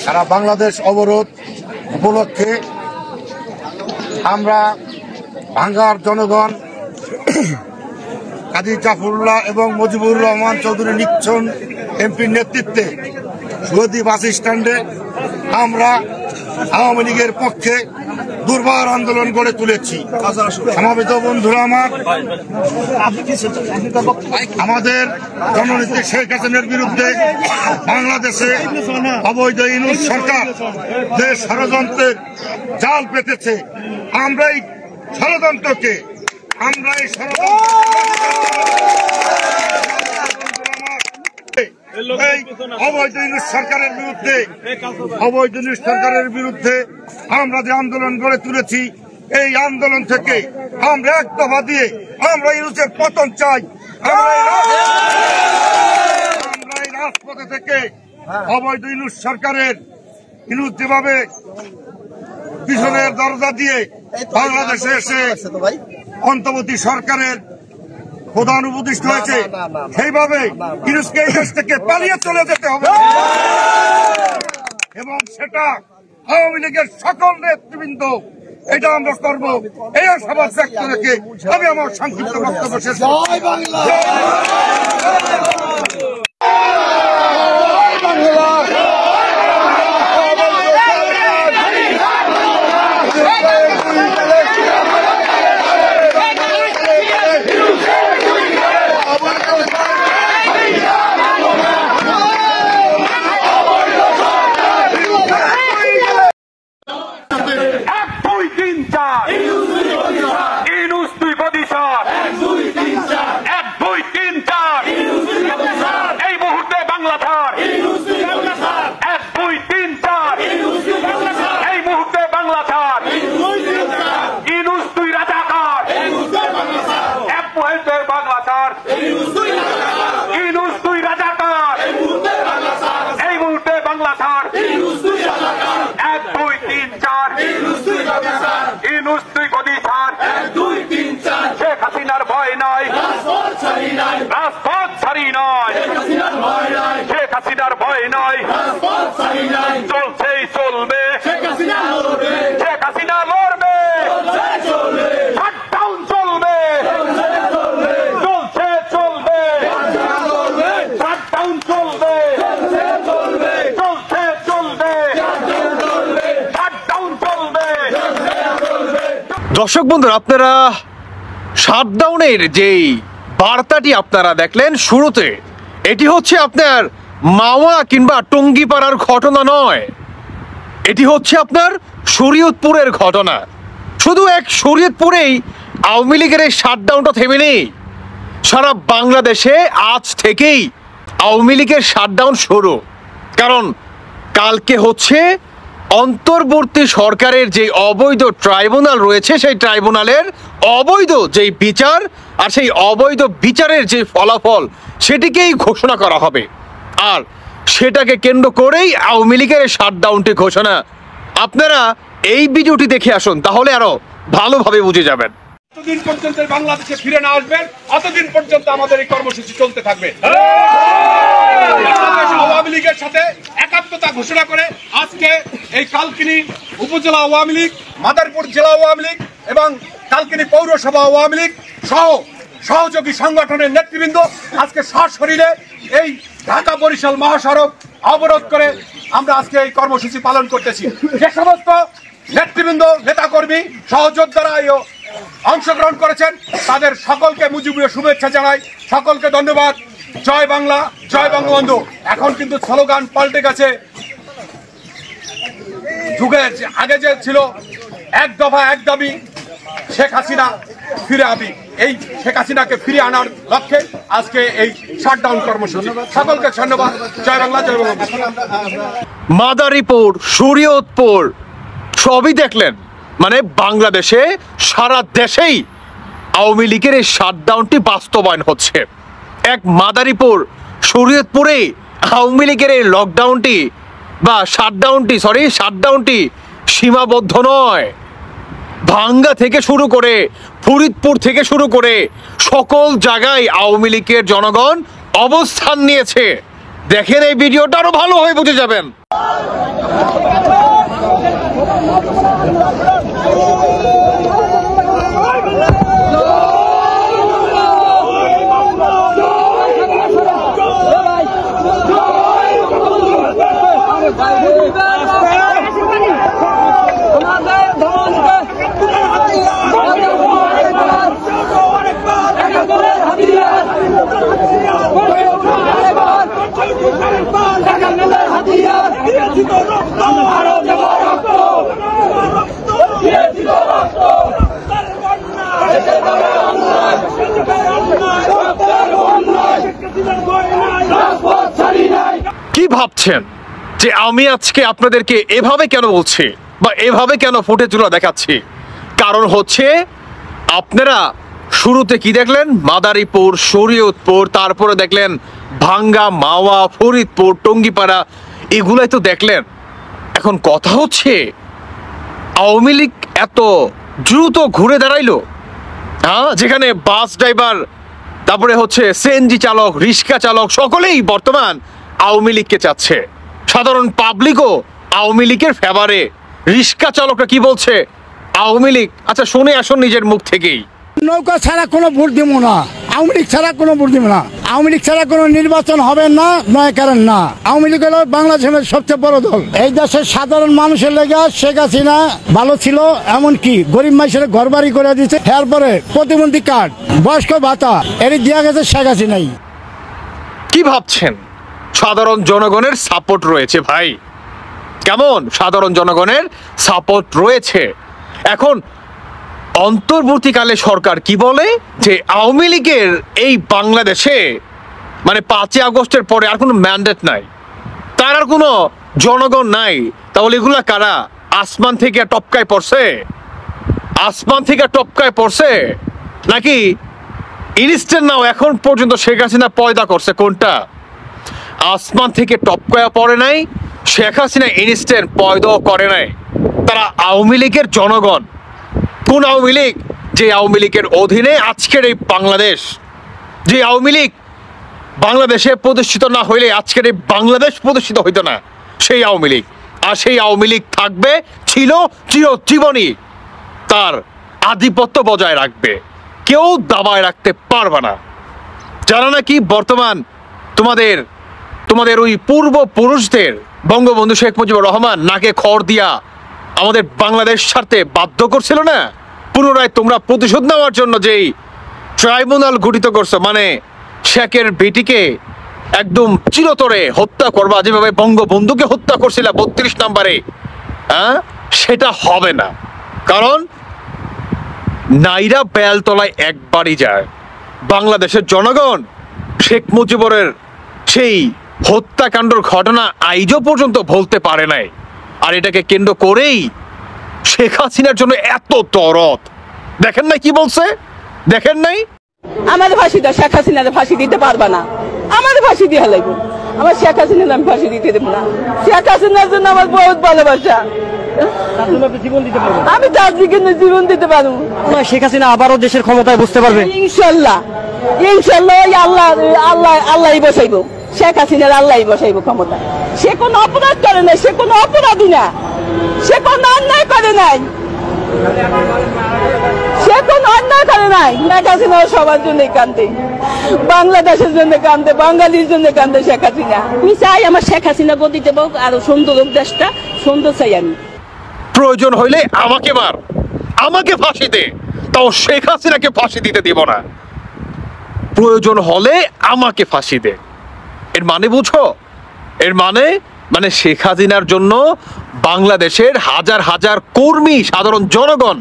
সারা বাংলাদেশ অবরোধ উপলক্ষে আমরা ভাঙ্গার জনগণ কাজী জাফরুল্লাহ এবং মুজিবুর রহমান চৌধুরী নিক্সন এমপির নেতৃত্বে সুগদি বাস স্ট্যান্ডে আমরা আওয়ামী লীগের পক্ষে দুর্বার আন্দোলন গড়ে তুলেছি। সমাবেত বন্ধুরা, আমাদের জননেত্রী শেখ হাসিনার বিরুদ্ধে বাংলাদেশে অবৈধ ইউনূস সরকার যে ষড়যন্ত্রের জাল পেতেছে, আমরা এই ষড়যন্ত্রকে অবৈধ ইউনূস সরকারের বিরুদ্ধে আমরা যে আন্দোলন গড়ে তুলেছি, এই আন্দোলন থেকে আমরা এক দফা দিয়ে আমরা ইউনূসের পতন চাই। আমরা এই রাজপথে থেকে অবৈধ ইউনূস সরকারের ইউনূস যেভাবে পিছনের দরজা দিয়ে বাংলাদেশে এসে অন্তর্বর্তী সরকারের প্রধান উপদেষ্টা হয়েছে, সেইভাবে ইউনূসকে এই দেশ থেকে পালিয়ে চলে যেতে হবে এবং সেটা আওয়ামী লীগের সকল নেতৃবৃন্দ এটা আমরা করব। এই আশাবাদ ব্যক্ত রেখে আমি আমার সংক্ষিপ্ত বক্তব্য শেষ করছি। রাজপথ ছাড়ি নয়, শেখ হাসিনার ভয় নয়, চলছেই চলবে, শেখ হাসিনা লড়বে, শাটডাউন চলবে, চলছে চলবে, শাটডাউন চলবে, চলছে চলবে, শাটডাউন চলবে। দর্শক বন্ধুরা, আপনারা শাটডাউনের যেই বার্তাটি আপনারা দেখলেন শুরুতে, এটি হচ্ছে আপনার মাওয়া কিংবা টঙ্গিপাড়ার ঘটনা নয়, এটি হচ্ছে আপনার শরীয়তপুরের ঘটনা। শুধু এক শরীয়তপুরেই আওয়ামী লীগের এই শাটডাউনটা থেমে নেই, সারা বাংলাদেশে আজ থেকেই আওয়ামী লীগের শাটডাউন শুরু। কারণ কালকে হচ্ছে অন্তর্বর্তী সরকারের যে অবৈধ ট্রাইব্যুনাল রয়েছে, সেই ট্রাইব্যুনালের অবৈধ যেই বিচার আর সেই অবৈধ বিচারের যে ফলাফল সেটিকেই ঘোষণা করা হবে। আর সেটাকে কেন্দ্র করেই আওয়ামী লীগের শাটডাউনটি ঘোষণা। আপনারা এই ভিডিওটি দেখে আসুন, তাহলে আরো ভালোভাবে বুঝে যাবেন। যতদিন পর্যন্ত বাংলাদেশে ফিরে না আসবেন, ততদিন পর্যন্ত আমাদের এই কর্মসূচি চলতে থাকবে। আওয়ামী লীগের সাথে একাত্মতা ঘোষণা করে আজকে এই কালকিনি উপজেলা আওয়ামী লীগ, মাদারীপুর জেলা আওয়ামী লীগ এবং কালকিনি পৌরসভা আওয়ামী লীগ সহ সহযোগী সংগঠনের নেতৃবৃন্দ আজকে সশরীরে এই ঢাকা বরিশাল মহাসড়ক অবরোধ করে আমরা আজকে এই কর্মসূচি পালন করতেছি। যে সমস্ত নেতৃবৃন্দ, নেতাকর্মী, সহযোদ্ধারা অংশগ্রহণ করেছেন, তাদের সকলকে মুজিবুরের শুভেচ্ছা জানাই, সকলকে ধন্যবাদ। জয় বাংলা, জয় বঙ্গবন্ধু। এখন কিন্তু স্লোগান পাল্টে গেছে। যুগের আগে যে ছিল এক দফা এক দাবি, শেখ হাসিনা ফিরে আবি, এই শেখ হাসিনাকে ফিরে আনার লক্ষ্যে আজকে এই শাটডাউন কর্মসূচি। সকলকে ধন্যবাদ। জয় বাংলা, জয় বঙ্গবন্ধু। মাদারীপুর, শরীয়তপুর সবই দেখলেন, মানে বাংলাদেশে সারা দেশেই আওয়ামী লীগের এই শাটডাউনটি বাস্তবায়ন হচ্ছে। এক মাদারীপুর, শরীয়তপুরে আওয়ামী লীগের এই লকডাউনটি বা শাটডাউনটি সীমাবদ্ধ নয়। ভাঙ্গা থেকে শুরু করে ফরিদপুর থেকে শুরু করে সকল জায়গায় আওয়ামী লীগের জনগণ অবস্থান নিয়েছে। দেখেন এই ভিডিওটা, আরো ভালো হয়ে বুঝে যাবেন। কি ভাবছেন যে আমি আজকে আপনাদেরকে এভাবে কেন বলছি বা এভাবে কেন ফুটেজগুলো দেখাচ্ছি? কারণ হচ্ছে আপনারা শুরুতে কি দেখলেন? মাদারীপুর, শরীয়তপুর, তারপরে দেখলেন ভাঙ্গা, মাওয়া, ফরিদপুর, টঙ্গিপাড়া, এগুলাই তো দেখলেন। এখন কথা হচ্ছে আওয়ামী লীগ এত দ্রুত ঘুরে দাঁড়াইলো, হ্যাঁ, যেখানে বাস ড্রাইভার, তারপরে হচ্ছে সিএনজি চালক, রিক্সা চালক, সকলেই বর্তমান আওয়ামী লীগকে চাচ্ছে। সাধারণ পাবলিকও আওয়ামী লীগের ফেভারে। রিক্সা চালকরা কি বলছে? আওয়ামী লীগ। আচ্ছা, শুনে আসুন নিজের মুখ থেকেই। নৌকা ছাড়া কোনো ভোট দিব না, আওয়ামী লীগ ছাড়া কোনো ভোট দিব না, আওয়ামী লীগ ছাড়া কোনো নির্বাচন হবে না, নয় কারণ না। আওয়ামী লীগ হলো বাংলাদেশের সবচেয়ে বড় দল। এই দেশের সাধারণ মানুষের লেগে শেখ হাসিনা ভালো ছিল, এমনকি গরিব মানুষের ঘর বাড়ি করে দিচ্ছে। এরপরে প্রতিবন্ধী কার্ড, বয়স্ক ভাতা এটি দেওয়া গেছে শেখ হাসিনাই। কি ভাবছেন? সাধারণ জনগণের সাপোর্ট রয়েছে ভাই। কেমন সাধারণ জনগণের সাপোর্ট রয়েছে? এখন অন্তর্বর্তীকালে সরকার কি বলে যে আওয়ামী লীগের এই বাংলাদেশে মানে 5ই আগস্টের পরে আর কোনো ম্যান্ডেট নাই, তার আর কোনো জনগণ নাই। তাহলে এগুলা কারা? আসমান থেকে টপকায় পড়ছে? আসমান থেকে টপকায় পড়ছে নাকি ইনস্ট্যান্ট নাও এখন পর্যন্ত শেখ হাসিনা পয়দা করছে? কোনটা? আসমান থেকে টপকায়া পড়ে নাই, শেখ হাসিনা ইনস্ট্যান্ট পয়দাও করে নাই। তারা আওয়ামী লীগের জনগণ। কোন আওয়ামী লীগ? যে আওয়ামী লীগের অধীনে আজকের এই বাংলাদেশ, যে আওয়ামী লীগ বাংলাদেশে প্রতিষ্ঠিত না হইলে আজকের এই বাংলাদেশ প্রতিষ্ঠিত হইতো না, সেই আওয়ামী লীগ। আর সেই আওয়ামী লীগ থাকবে, ছিল, চিরজীবনই তার আধিপত্য বজায় রাখবে, কেউ দাবায় রাখতে পারবে না। যারা নাকি বর্তমান তোমাদের ওই পূর্বপুরুষদের বঙ্গবন্ধু শেখ মুজিবুর রহমান নাকে খড় দিয়া আমাদের বাংলাদেশ ছাড়তে বাধ্য করছিল না, পুনরায় তোমরা প্রতিশোধ নেওয়ার জন্য যেই ট্রাইব্যুনাল গঠিত করছো, মানে শেখের বেটিকে একদম চিরতরে হত্যা করবা, যেভাবে বঙ্গবন্ধুকে হত্যা করছিল 32 নম্বরে, হ্যাঁ, সেটা হবে না। কারণ নাইরা বেলতলায় একবারই যায়। বাংলাদেশের জনগণ শেখ মুজিবুরের সেই হত্যাকাণ্ডের ঘটনা আজও পর্যন্ত ভুলতে পারে নাই। আর এটাকে কেন্দ্র করেই শেখ হাসিনার জন্য এত দরদ। দেখেন নাই কি বলছে? দেখেন নাই? আমাদের ফাঁসি দাও, শেখ হাসিনার ফাঁসি দিতে পারবা না, আমাদের ফাঁসি দিয়ে লাগবে। আমার শেখ হাসিনার আমি ফাঁসি দিতে দেবো না। শেখ হাসিনার জন্য আমার বহুত ভালোবাসা, আমি তার দিকে জীবন দিতে পারবো। শেখ হাসিনা আবারও দেশের ক্ষমতায় বসতে পারবে ইনশাল্লাহ, ইনশাল্লাহ। আল্লাহ আল্লাহ আল্লাহই বসাইবো শেখ হাসিনার, আল্লাহই বসাইবো ক্ষমতায়। সে কোনো অপরাধ করে নাই, সে কোনো অপরাধী না, সে কোনো অন্যায় করে নাই, সে কোনো অন্যায় করে নাই। শেখ হাসিনা সবার জন্য কান্দে, বাংলাদেশের জন্য কান্দে, বাঙালির জন্য কান্দে শেখ হাসিনা। আমি চাই আমার শেখ হাসিনা গদিতে পাক, আরো সুন্দর হোক দেশটা, সুন্দর চাই আমি। প্রয়োজন হইলে আমাকে মার, আমাকে ফাঁসি দে, তাও শেখ হাসিনাকে ফাঁসি দিতে দিব না। প্রয়োজন হলে আমাকে ফাঁসি দে। এর মানে বুঝো? এর মানে শেখ হাসিনার জন্য বাংলাদেশের হাজার হাজার কর্মী, সাধারণ জনগণ,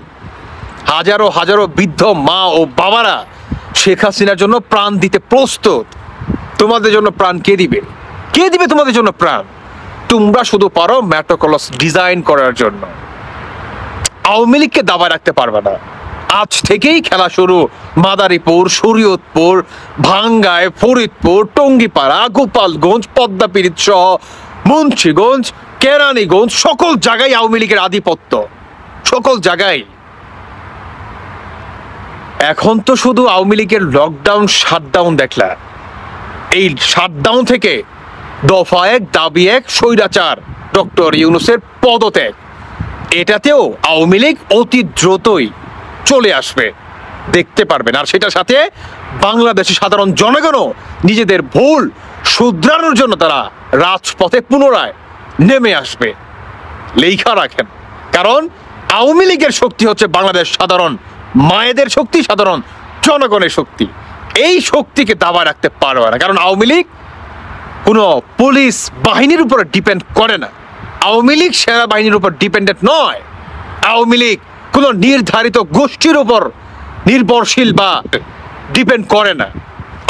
হাজারো হাজারো বৃদ্ধ মা ও বাবারা শেখ হাসিনার জন্য প্রাণ দিতে প্রস্তুত। তোমাদের জন্য প্রাণ কে দিবে? কে দিবে তোমাদের জন্য প্রাণ? তোমরা শুধু পারো মেট্রোকলস ডিজাইন করার জন্য। আওয়ামী লীগকে দাবায় রাখতে পারবে না। আজ থেকেই খেলা শুরু। মাদারীপুর, শরীয়তপুর, ভাঙ্গায়, ফরিদপুর, টঙ্গিপাড়া, গোপালগঞ্জ, পদ্মাপীড়িত সহ মুন্সিগঞ্জ, কেরানীগঞ্জ, সকল জায়গায় আওয়ামী লীগের আধিপত্য, সকল জায়গায়। এখন তো শুধু আওয়ামী লীগের লকডাউন, শাটডাউন দেখলা। এই শাটডাউন থেকে দফা 1 দাবি 1 স্বৈরাচার ডক্টর ইউনূসের পদত্যাগ, এটাতেও আওয়ামী লীগ অতি দ্রুতই চলে আসবে, দেখতে পারবেন। আর সেটার সাথে বাংলাদেশের সাধারণ জনগণও নিজেদের ভুল শুধরানোর জন্য তারা রাজপথে পুনরায় নেমে আসবে, লেখা রাখেন। কারণ আওয়ামী লীগের শক্তি হচ্ছে বাংলাদেশ সাধারণ মায়েদের শক্তি, সাধারণ জনগণের শক্তি। এই শক্তিকে দাবা রাখতে পারবে না, কারণ আওয়ামী লীগ কোনো পুলিশ বাহিনীর উপর ডিপেন্ড করে না, আওয়ামী লীগ সেনাবাহিনীর উপর ডিপেন্ডেন্ট নয়, আওয়ামী লীগ কোনো নির্ধারিত গোষ্ঠীর উপর নির্ভরশীল বা ডিপেন্ড করে না।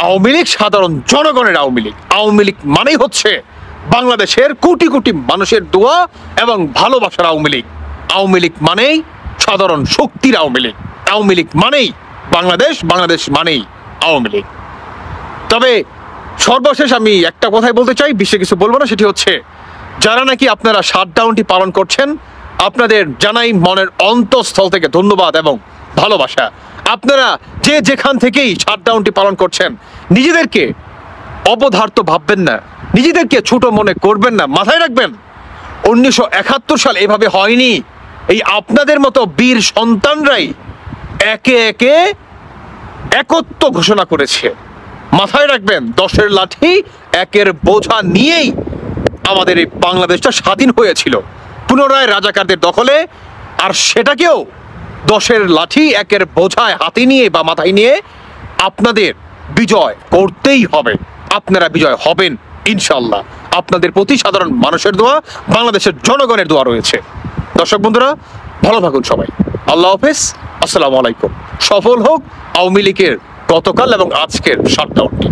আওয়ামী লীগ সাধারণ জনগণের আওয়ামী লীগ। আওয়ামী লীগ মানেই হচ্ছে বাংলাদেশের কোটি কোটি মানুষের দোয়া এবং ভালোবাসার আওয়ামী লীগ। আওয়ামী লীগ মানেই সাধারণ শক্তির আওয়ামী লীগ। আওয়ামী লীগ মানেই বাংলাদেশ, বাংলাদেশ মানেই আওয়ামী লীগ। তবে সর্বশেষ আমি একটা কথাই বলতে চাই, বেশি কিছু বলবো না, সেটি হচ্ছে যারা নাকি আপনারা শাটডাউনটি পালন করছেন, আপনাদের জানাই মনের অন্তঃস্থল থেকে ধন্যবাদ এবং ভালোবাসা। আপনারা যে যেখান থেকেই শাটডাউনটি পালন করছেন, নিজেদেরকে অপদার্থ ভাববেন না, নিজেদেরকে ছোট মনে করবেন না। মাথায় রাখবেন 1971 সাল এভাবে হয়নি। এই আপনাদের মতো বীর সন্তানরাই একে একে একত্ব ঘোষণা করেছে। মাথায় রাখবেন 10-এর লাঠি 1-এর বোঝা নিয়েই আমাদের এই বাংলাদেশটা স্বাধীন হয়েছিল পুনরায় রাজাকারদের দখলে। আর সেটাকেও 10-এর লাঠি 1-এর বোঝায় হাতে নিয়ে বা মাথায় নিয়ে আপনাদের বিজয় করতেই হবে। আপনারা বিজয় হবেন ইনশাল্লাহ। আপনাদের প্রতি সাধারণ মানুষের দোয়া, বাংলাদেশের জনগণের দোয়া রয়েছে। দর্শক বন্ধুরা, ভালো থাকুন সবাই। আল্লাহ হাফেজ, আসসালামু আলাইকুম। সফল হোক আওয়ামী লীগের গতকাল এবং আজকের শাটডাউনটি।